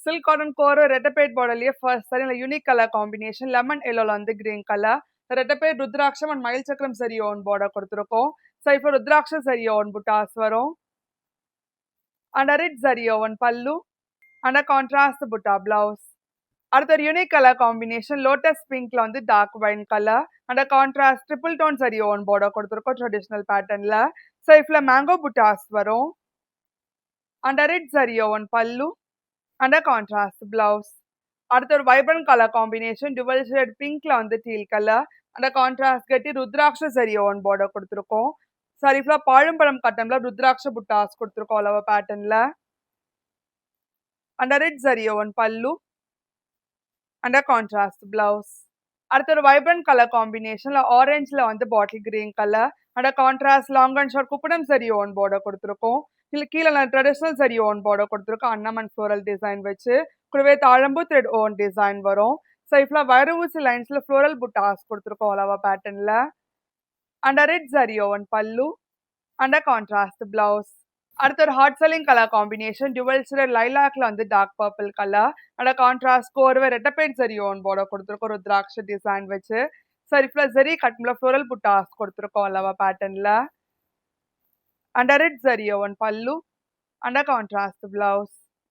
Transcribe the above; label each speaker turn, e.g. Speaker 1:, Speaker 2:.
Speaker 1: Silk cotton கோர் ரெட்டப்பேட் பார்டர்லயே first sari unique colour combination lemon எல்லோல வந்து கிரீன் கலர் ரெட்டப்பேட் ருத்ராட்சம் அண்ட் மயில் சக்கரம் சரி ஓன் பார்டர் கொடுத்துருக்கோம். ஸோ இப்போ ருத்ராட்சம் சரி ஓன் புட்டாஸ் வரும் and red zari on pallu and contrast butta blouse. அடுத்த ஒரு யூனிக் கலர் காம்பினேஷன் லோட்டஸ் பிங்க்ல வந்து dark wine colour and contrast triple tone zari on border கொடுத்துருக்கோம் ட்ரெடிஷனல் பேட்டர்ன்ல. ஸோ இப்போ மேங்கோ புட்டாஸ் வரும் and red zari on pallu and contrast blouse. அடுத்த ஒரு vibrant colour combination dual shade பிங்க்ல வந்து டீல் கலர் அந்த கான்ட்ராஸ்ட் கட்டி ருத்ராட்ச சரி ஓன் பார்டர் கொடுத்துருக்கோம். சாரி ஃபுல்லா பாழும்பழம் கட்டன்ல ருத்ராட்ச புட்டாஸ் கொடுத்துருக்கோம் அளவு பேட்டர்ன்ல and red zari on pallu and contrast blouse. அடுத்த ஒரு வைப்ரண்ட் கலர் காம்பினேஷன்ல ஆரஞ்சுல வந்து bottle green colour and contrast long and short குப்படம் சரி ஓன் பார்டர் கொடுத்துருக்கோம். இல்லை கீழே ட்ரெடிஷனல் சரி ஓன் பார்டர் கொடுத்துருக்கோம் அன்னமன் ஃப்ளோரல் டிசைன் வச்சு கூடவே தாழம்பு த்ரெட் ஓன் டிசைன் வரும். ஸோ இப்போ வயறு ஊசி லைன்ஸ்ல ஃப்ளோரல் புட்டாஸ் கொடுத்துருக்கோம் அளவா பேட்டர்ன்ல and red zari on pallu and contrast blouse. அடுத்த ஒரு hot selling colour combination dual shade லைலாக்ல வந்து dark purple colour and contrast கோர்வே ரெட்டப்பேட் சரி ஓன் பார்டர் கொடுத்துருக்கோம் ருத்ராட்ச டிசைன் வச்சு. சரி ஃபுல்லா சரி கட்ல ஃப்ளோரல் புட்டாஸ் கொடுத்துருக்கோம் அளவா பேட்டர்ன்ல and red zari on pallu and contrast blouse.